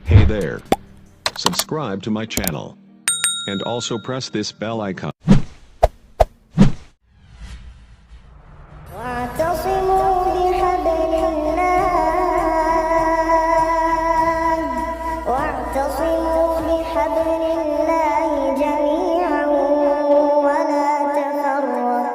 Hey there. Subscribe to my channel. And also press this bell icon. واعتصموا بحبل الله واعتصموا بحبل الله جميعا ولا تفرقوا.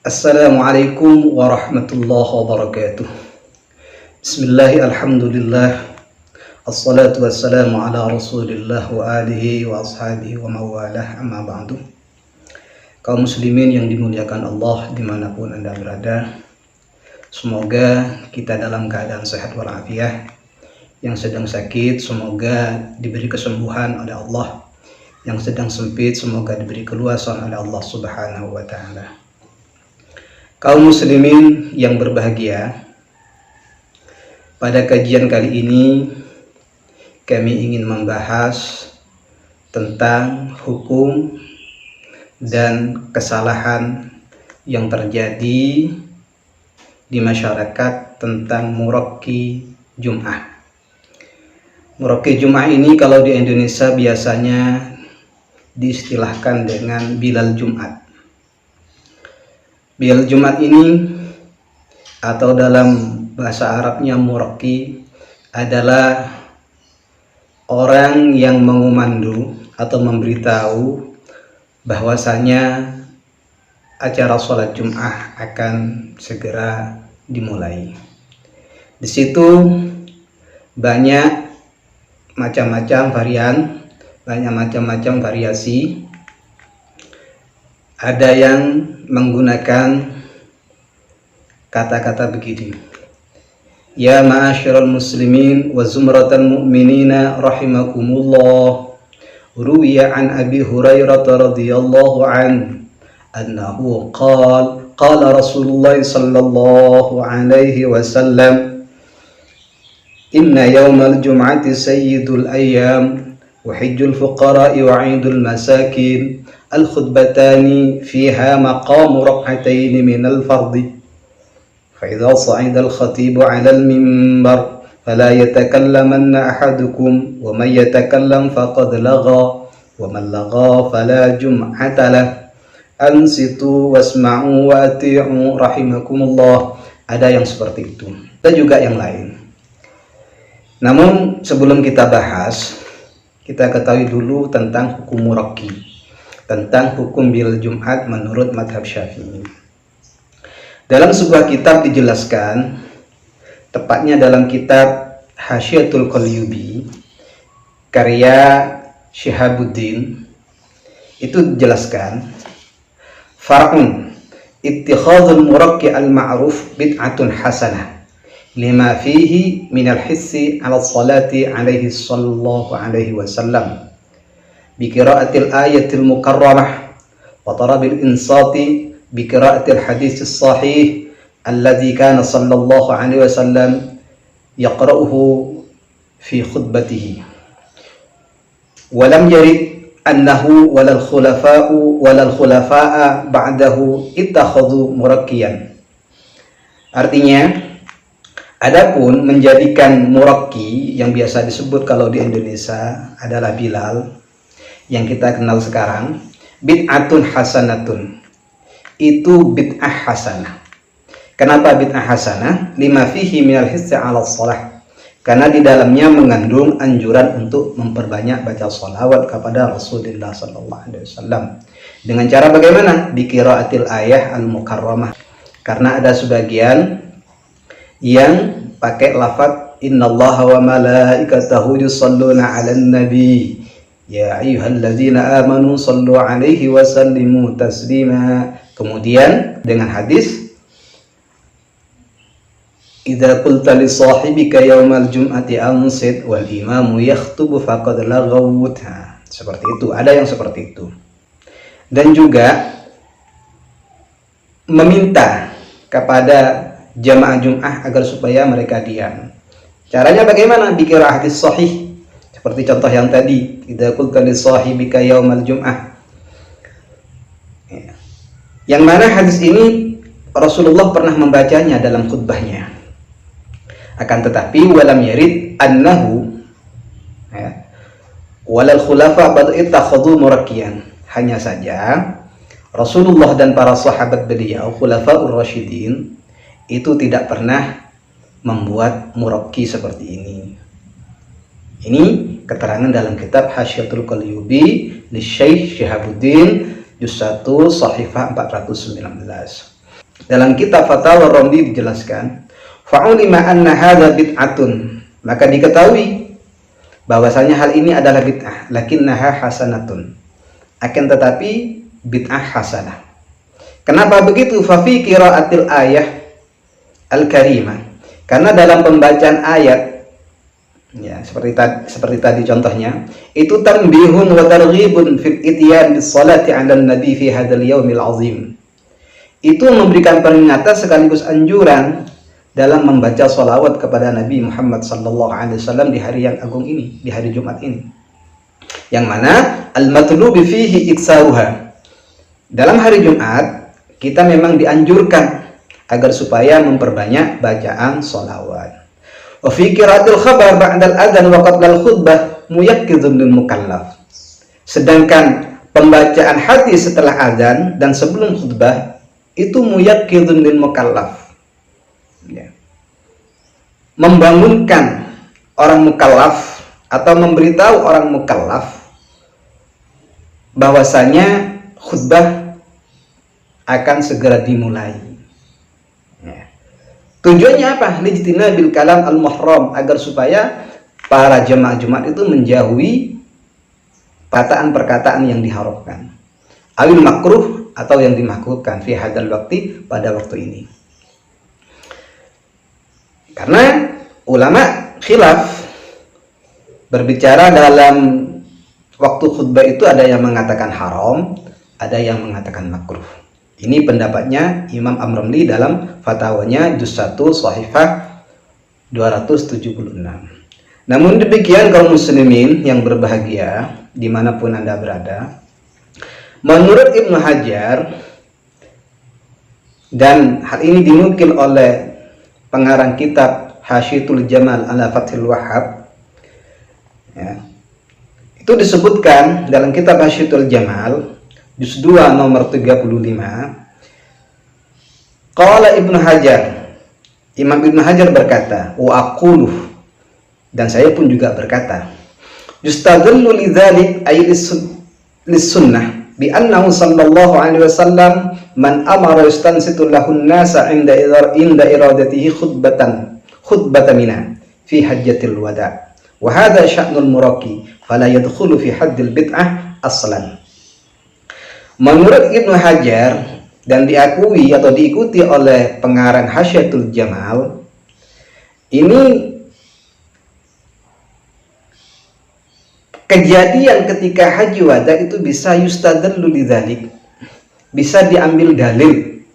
Assalamualaikum warahmatullahi wabarakatuh. Bismillah, alhamdulillah, assalatu wassalamu ala rasulillah wa alihi wa ashabihi wa mawalah, amma ba'du. Kaum muslimin yang dimuliakan Allah dimanapun anda berada, semoga kita dalam keadaan sehat walafiat. Yang sedang sakit semoga diberi kesembuhan oleh Allah, yang sedang sempit semoga diberi keluasan oleh Allah subhanahu wa ta'ala. Kaum muslimin yang berbahagia, pada kajian kali ini kami ingin membahas tentang hukum dan kesalahan yang terjadi di masyarakat tentang muraqi Jum'ah. Muraqi Jum'ah ini kalau di Indonesia biasanya diistilahkan dengan Bilal Jumat. Bilal Jumat ini atau dalam bahasa Arabnya muraqi adalah orang yang mengumandu atau memberitahu bahwasanya acara sholat Jum'ah akan segera dimulai. Di situ banyak macam-macam varian, banyak macam-macam variasi. Ada yang menggunakan kata-kata begini: ya ma'asyiral muslimin wa zumratal mu'minina rahimakumullah, ruwiya an Abi Hurairah radhiyallahu anhu qala Rasulullah sallallahu alaihi wasallam, inna yawmal jum'ati sayyidul ayyam wa hajjul fuqara'i wa 'idul masakin al-khutbatani fiha maqamu rak'ataini minal fardi فإذا صعد الخطيب على المنبر فلا يتكلمن أحدكم ومن يتكلم فقد لغى ومن لغى فلا جمعة له أنصتوا واسمعوا وأطيعوا رحمكم الله. Ada yang seperti itu dan juga yang lain. Namun sebelum kita bahas, kita ketahui dulu tentang hukum muraqi, tentang hukum Bilal Jumat menurut madhab Syafi'i. Dalam sebuah kitab dijelaskan, tepatnya dalam kitab Hasyiatul Qalyubi karya Syihabuddin, itu dijelaskan far'un ittikhadul muraqqi al-ma'ruf bid'atun hasanah lima fihi minal hissi ala salati alaihi sallallahu alaihi wasallam bi qira'atil ayatil mukarramah wa tarabil insati بقراءة الحديث الصحيح الذي كان صلى الله عليه وسلم يقرأه في خطبته ولم يرد أنه ولا الخلفاء بعده اتخذوا مرقيا. Artinya, adapun menjadikan muraqi yang biasa disebut kalau di Indonesia adalah Bilal yang kita kenal sekarang, bid'atun hasanatun, itu bid'ah hasanah. Kenapa bid'ah hasanah? Lima fihi minal hissi 'ala shalah, karena di dalamnya mengandung anjuran untuk memperbanyak baca sholawat kepada Rasulullah sallallahu alaihi wasallam. Dengan cara bagaimana? Bi qiraatil ayah al-mukarramah. Karena ada sebagian yang pakai lafaz innallaha wa malaikatahu yusholluna 'alan nabi ya ayyuhalladzina amanu shallu 'alaihi wa sallimu taslima. Kemudian dengan hadis idza qulta li sahibika yaumal jum'ati ansit wal imamu yakhthubu faqad laghawt. Seperti itu, ada yang seperti itu. Dan juga meminta kepada jamaah Jum'ah agar supaya mereka diam. Caranya bagaimana? Bikin hadis sahih. Seperti contoh yang tadi, idza qulta li sahibika yaumal jum'ah. Yang mana hadis ini Rasulullah pernah membacanya dalam khutbahnya. Akan tetapi walam yarid annahu walal khulafa badu ittakhadhu murakkiyan. Hanya saja Rasulullah dan para sahabat beliau khulafaur rasyidin itu tidak pernah membuat murakki seperti ini. Ini keterangan dalam kitab Hasyiatul Qalyubi li Syekh Syihabuddin juz 1 Shahifah 419. Dalam kitab Fatawa Romli dijelaskan, fa'ulima anna hadza bid'atun, maka diketahui bahwasanya hal ini adalah bid'ah, lakinnaha hasanatun, akan tetapi bid'ah hasanah. Kenapa begitu? Fa fi qiraatil ayah al-karimah, karena dalam pembacaan ayat, ya seperti tadi contohnya, itu tanbihun wa targhibun fil ityan bis salati 'ala nabi fi hadzal yaumil azim. Itu memberikan peringatan sekaligus anjuran dalam membaca sholawat kepada Nabi Muhammad sallallahu alaihi wasallam di hari yang agung ini, di hari Jumat ini. Yang mana al-matlubi fihi iksaruha. Dalam hari Jumat kita memang dianjurkan agar supaya memperbanyak bacaan sholawat. Wa fi qiraatil khabar ba'dal adzan wa qabla al-khutbah muyakkidun lil mukallaf. Sedangkan pembacaan hadis setelah azan dan sebelum khutbah itu muyakkidun lil mukallaf. Ya. Membangunkan orang mukallaf atau memberitahu orang mukallaf bahwasanya khutbah akan segera dimulai. Ya. Tujuannya apa? Lijtinabil kalam al-muhram, agar supaya para jemaah Jumat itu menjauhi perkataan-perkataan yang diharamkan. Awil makruh, atau yang dimakruhkan fi hadzal waqti, pada waktu ini. Karena ulama khilaf berbicara dalam waktu khutbah itu, ada yang mengatakan haram, ada yang mengatakan makruh. Ini pendapatnya Imam Amromli dalam fatwanya juz 1 Shahifah 276. Namun demikian kaum muslimin yang berbahagia dimanapun Anda berada, menurut Ibnu Hajar, dan hal ini dinukil oleh pengarang kitab Hasyiatul Jamal ala Fathil Wahhab, ya, itu disebutkan dalam kitab Hasyiatul Jamal juz 2 nomor 35. Qala Ibnu Hajar, Imam Ibnu Hajar berkata, wa aquluh, dan saya pun juga berkata, yustadallu lidzalik ay lis-sunnah bi annahu sallallahu alaihi wasallam man amara yastansitu lahun nasa inda iradatihi khutbatan mina fi hajjatil wada, wa hadha sya'nul muraqi fala yadkhulu fi haddil bid'ah aslan. Menurut Ibnu Hajar dan diakui atau diikuti oleh pengarang Hasyiatul Jamal, ini kejadian ketika haji wada itu bisa yustadallu lidzalik, bisa diambil dalil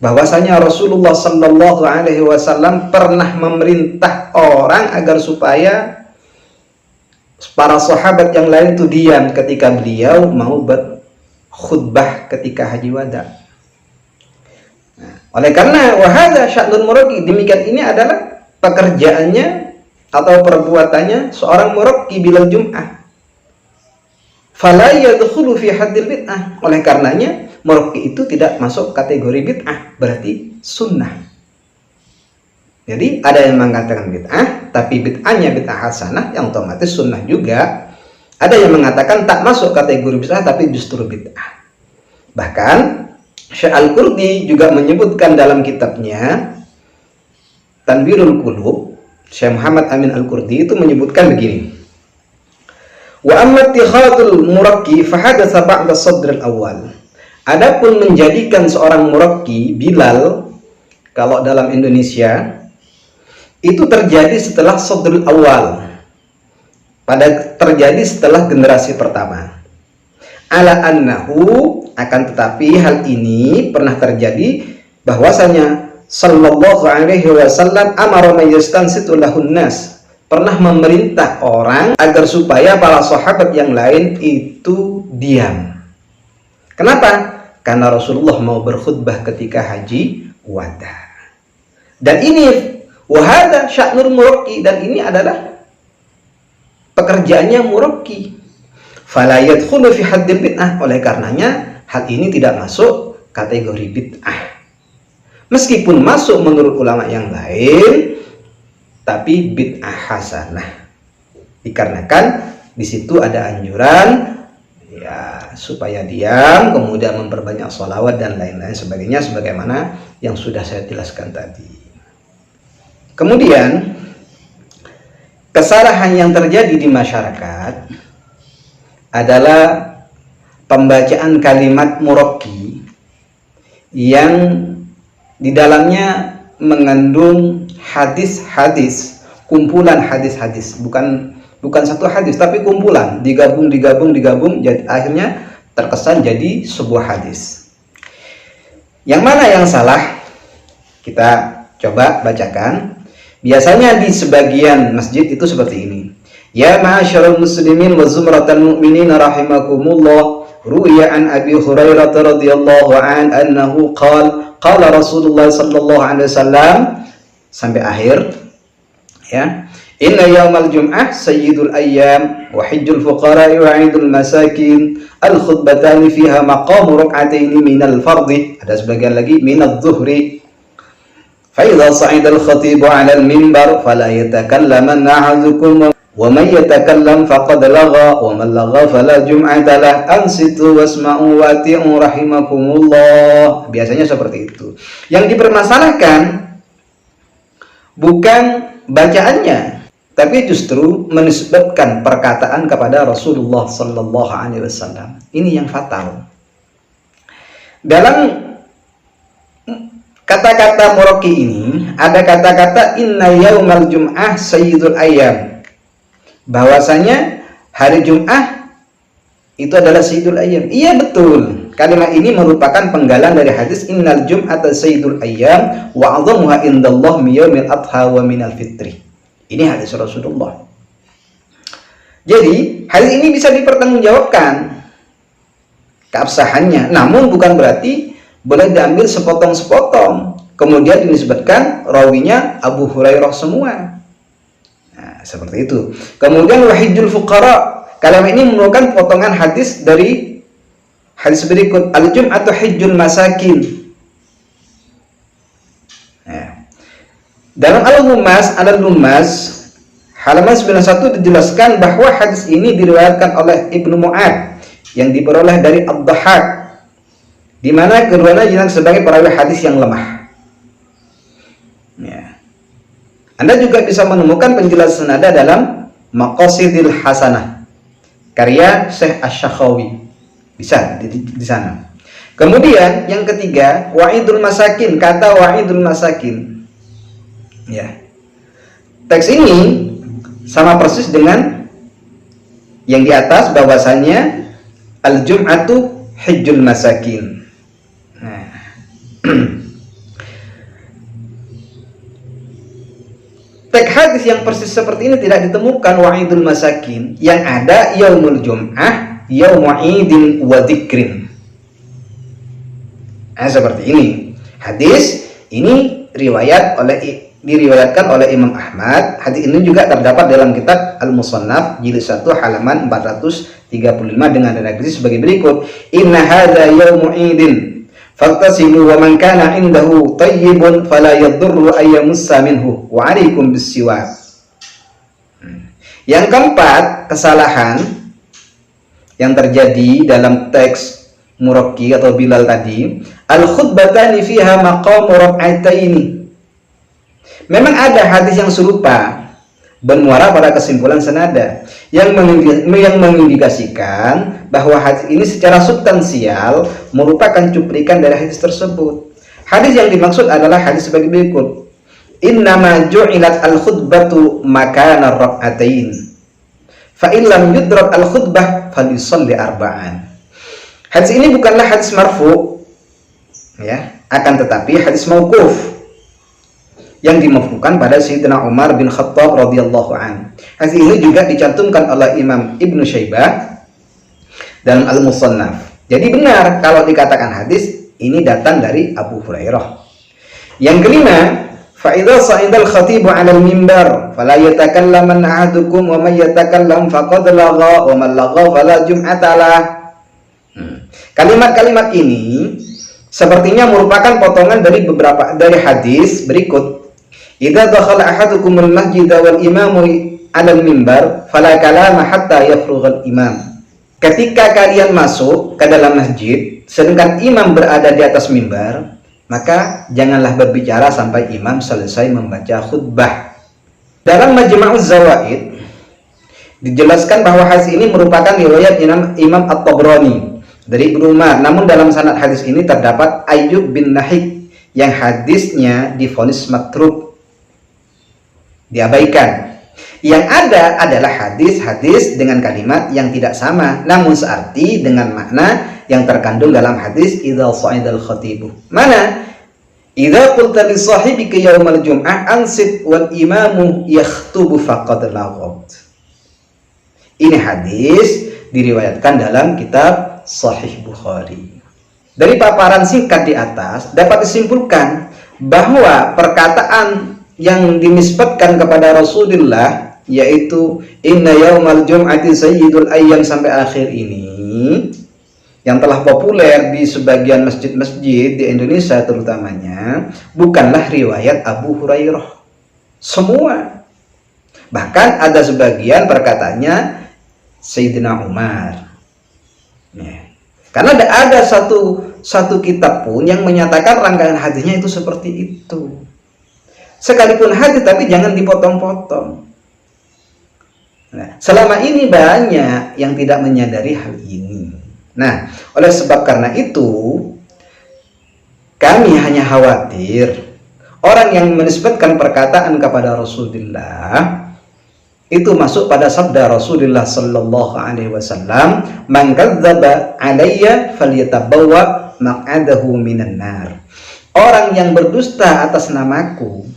bahwasanya Rasulullah sallallahu alaihi wasallam pernah memerintah orang agar supaya para sahabat yang lain itu diam ketika beliau mau berkhutbah ketika haji wada. Nah, oleh karena wahada sya'nul muraqi, demikian ini adalah pekerjaannya atau perbuatannya seorang muraqi bilal Jum'ah. Fala yadkhulu fi haddil bid'ah. Oleh karenanya muraqi itu tidak masuk kategori bid'ah, berarti sunnah. Jadi ada yang mengatakan bid'ah, tapi bid'ahnya bid'ah hasanah, yang otomatis sunnah juga. Ada yang mengatakan tak masuk kategori bid'ah, tapi justru bid'ah. Bahkan Syekh Al-Qurdi juga menyebutkan dalam kitabnya Tanwirul Qulub, Syekh Muhammad Amin Al-Qurdi itu menyebutkan begini. Wa amma ittikhadul muraqi fa hadatsa ba'da sadr al-awwal. Adapun menjadikan seorang muraqi Bilal, kalau dalam Indonesia itu terjadi setelah sadr al-awwal, terjadi setelah generasi pertama. Ala annahu, akan tetapi hal ini pernah terjadi bahwasanya sallallahu alaihi wasallam amara may yastansitu lahun nas, pernah memerintah orang agar supaya para sahabat yang lain itu diam. Kenapa? karena Rasulullah mau berkhutbah ketika haji wada. Dan ini wahada sya'nur muraqi, dan ini adalah pekerjaannya muraqi. Fala yadkhulu fi haddil bid'ah, oleh karenanya hal ini tidak masuk kategori bid'ah. Meskipun masuk menurut ulama yang lain, tapi bid'ah hasanah. Dikarenakan di situ ada anjuran ya supaya diam, kemudian memperbanyak sholawat dan lain-lain sebagainya, sebagaimana yang sudah saya jelaskan tadi. Kemudian kesalahan yang terjadi di masyarakat adalah pembacaan kalimat muraqi yang di dalamnya mengandung hadis-hadis, kumpulan hadis-hadis, bukan satu hadis tapi kumpulan, digabung, jadi akhirnya terkesan jadi sebuah hadis. Yang mana yang salah? Kita coba bacakan. Biasanya di sebagian masjid itu seperti ini. Ya ma'asyarul muslimin wa zumratal mu'minin rahimakumullah, ruwiya an Abi Hurairah radhiyallahu an annahu qala Rasulullah sallallahu alaihi wasallam, sampai akhir ya. Inna yaumal jum'ah sayyidul ayyam wa hijjul fuqara'i wa 'idul masakin, al khutbatani fiha maqamu rak'ataini minal fardhi, ada sebagian lagi minadh dhuhri. Fa idza sa'ida al khatibu 'ala al minbar fala yatakallamanna ahadukum wa man yatakallam faqad lagha wa man lagha fala jum'ata lah, ansitu wasma'u wa ati'u rahimakumullah. Biasanya seperti itu. Yang dipermasalahkan bukan bacaannya, tapi justru menisbatkan perkataan kepada Rasulullah sallallahu alaihi wasallam. Ini yang fatal. Dalam kata-kata muraqi ini ada kata-kata inna yaumal jum'ah sayyidul ayyam, bahwasanya hari Jum'ah itu adalah sayyidul ayyam. Iya betul. Kalimat ini merupakan penggalan dari hadis innal jum'ata sayyidul ayyam wa 'azhamuha indallah min yaumil adha wa minal fitri. Ini hadis Rasulullah. Jadi hadis ini bisa dipertanggungjawabkan keabsahannya, namun bukan berarti boleh diambil sepotong-sepotong kemudian dinisbatkan rawinya Abu Hurairah semua. Nah, seperti itu. Kemudian wahidul fuqara, kalimat ini merupakan potongan hadis dari hadis berikut, al-jum'atu hijjul masakin. Nah, dalam al-Lummas halaman 91 dijelaskan bahwa hadis ini diriwayatkan oleh Ibnu Mu'ad yang diperoleh dari Ad-Dhahhak, di mana keduanya dinyatakan sebagai perawi hadis yang lemah. Ya. Anda juga bisa menemukan penjelasan nada dalam Maqasidil Hasanah karya Syekh Asy-Syakhawi. Bisa di sana. Kemudian yang ketiga, wa'idul masakin, kata wa'idul masakin. Ya. Teks ini sama persis dengan yang di atas, bahwasanya al-jum'atu hijjul masakin. Nah. Teks hadis yang persis seperti ini tidak ditemukan wa'idul masakin. Yang ada yaumul jum'ah yaumu 'idin wa dzikrin. Nah, seperti ini. Hadis ini diriwayatkan oleh Imam Ahmad. Hadis ini juga terdapat dalam kitab Al-Musannaf jilid 1 halaman 435 dengan redaksi sebagai berikut. Inna hadza yaumu 'idin faktasilu wa man kana indahu tayyibun fala yadurru ayyamussa minhu wa 'alaikum bis-siwak. Yang keempat, kesalahan yang terjadi dalam teks muraqi atau Bilal tadi, al-khutbatani fiha maqamu rak'ataini. Memang ada hadis yang serupa bermuara pada kesimpulan senada yang mengindikasikan bahwa hadis ini secara substansial merupakan cuplikan dari hadis tersebut. Hadis yang dimaksud adalah hadis sebagai berikut. Innama ju'ilat al-khutbatu makana rak'atain. Fa in lam yudrak al-khutbah falyusalli arba'an. Hadis ini bukanlah hadis marfu, ya, akan tetapi hadis mauquf yang dimafhukan pada Sayyidina Umar bin Khattab radhiyallahu an. Hadis ini juga dicantumkan oleh Imam Ibnu Syaibah dalam Al-Musannaf. Jadi benar kalau dikatakan hadis ini datang dari Abu Hurairah. Yang kelima, fa idza sa'ida al-khatibu 'ala al-mimbar fala yatakallaman ahadukum wa may yatakallam faqad lagha wa man lagha fala jum'ata lah. Kalimat-kalimat ini sepertinya merupakan potongan dari hadis berikut. Idza dakhala ahadukum al-masjid wal imamu 'ala al-mimbar fala kalama hatta yafrugha al-imam. Ketika kalian masuk ke dalam masjid, sedangkan imam berada di atas mimbar, maka janganlah berbicara sampai imam selesai membaca khutbah. Dalam Majma'uz Zawaid dijelaskan bahwa hadis ini merupakan riwayat Imam At-Tabrani dari Ibnu Umar. Namun dalam sanad hadis ini terdapat Ayyub bin Nahik yang hadisnya divonis matruk, diabaikan. Yang ada adalah hadis-hadis dengan kalimat yang tidak sama, namun searti dengan makna yang terkandung dalam hadis idza sa'idal khatibu. Mana? Idza qulta li sahibika yaumal jum'ah ansit wal imamu yakhtubu faqad laghat. Ini hadis diriwayatkan dalam kitab Sahih Bukhari. Dari paparan singkat di atas dapat disimpulkan bahwa perkataan yang dinisbatkan kepada Rasulullah, yaitu inna yaumal jum'ati sayyidul ayyam sampai akhir ini, yang telah populer di sebagian masjid-masjid di Indonesia terutamanya, bukanlah riwayat Abu Hurairah semua. Bahkan ada sebagian perkataannya Sayyidina Umar. Karena ada satu kitab pun yang menyatakan rangkaian hadisnya itu seperti itu. Sekalipun hadis, tapi jangan dipotong-potong. Nah, selama ini banyak yang tidak menyadari hal ini. Nah, oleh sebab karena itu, kami hanya khawatir orang yang menisbatkan perkataan kepada Rasulullah itu masuk pada sabda Rasulullah sallallahu alaihi wasallam, "Man kadzdzaba alayya falyatabawwa maq'adahu minan nar." Orang yang berdusta atas namaku,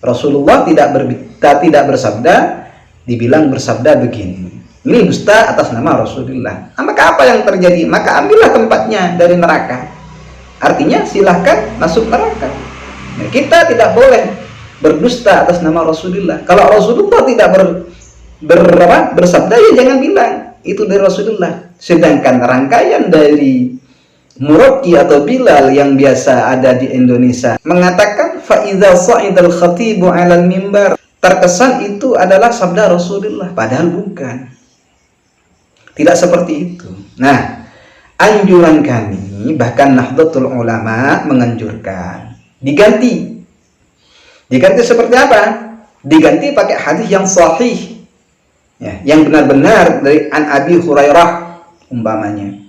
Rasulullah tidak bersabda, dibilang bersabda begini, ini dusta atas nama Rasulullah. Maka apa yang terjadi? Maka ambillah tempatnya dari neraka. Artinya silahkan masuk neraka. Nah, kita tidak boleh berdusta atas nama Rasulullah. Kalau Rasulullah tidak bersabda, ya jangan bilang itu dari Rasulullah. Sedangkan rangkaian dari Muraqi atau Bilal yang biasa ada di Indonesia mengatakan fa idza sa'idal khatibu 'alal mimbar, terkesan itu adalah sabda Rasulullah, padahal bukan. Tidak seperti itu. Nah, anjuran kami, bahkan Nahdlatul Ulama menganjurkan diganti. Diganti seperti apa? Diganti pakai hadis yang sahih, ya, yang benar-benar dari An Abi Hurairah umpamanya.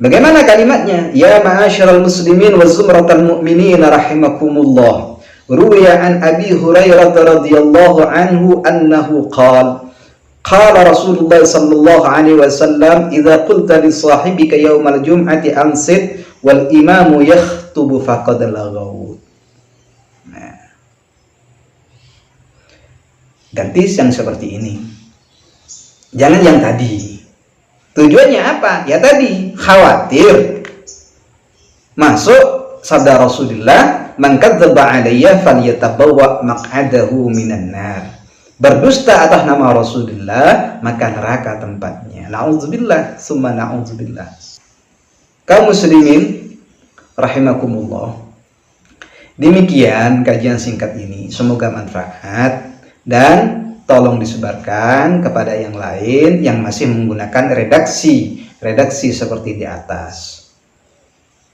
Bagaimana kalimatnya? Ya ma'asyiral muslimin wa zumratal mu'minin rahimakumullah. Ruwiya an Abi Hurairah radhiyallahu anhu annahu qala Rasulullah sallallahu alaihi wasallam idza qulta li sahibika yaumal jum'ati ansit wal imamu yakhtubu faqad laghaw. Nah, ganti yang seperti ini, jangan yang tadi. Tujuannya apa? Ya tadi, khawatir masuk sabda Rasulullah, man kadzdzaba alayya falyatabawwa maq'adahu minan nar. Berdusta atas nama Rasulullah, maka neraka tempatnya. Na'udzubillah, summa na'udzubillah. Kaum muslimin rahimakumullah. Demikian kajian singkat ini, semoga manfaat dan tolong disebarkan kepada yang lain yang masih menggunakan redaksi seperti di atas.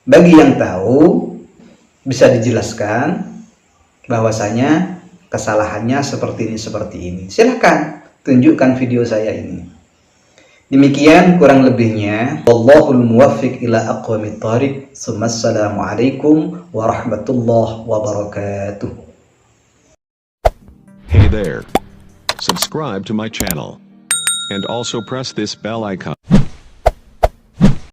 Bagi yang tahu, bisa dijelaskan bahwasanya kesalahannya seperti ini. Silahkan tunjukkan video saya ini. Demikian kurang lebihnya. Wallahul muwaffiq ila aqwamit thariq. Assalamualaikum warahmatullahi wabarakatuh. Hey there. Subscribe to my channel. And also press this bell icon.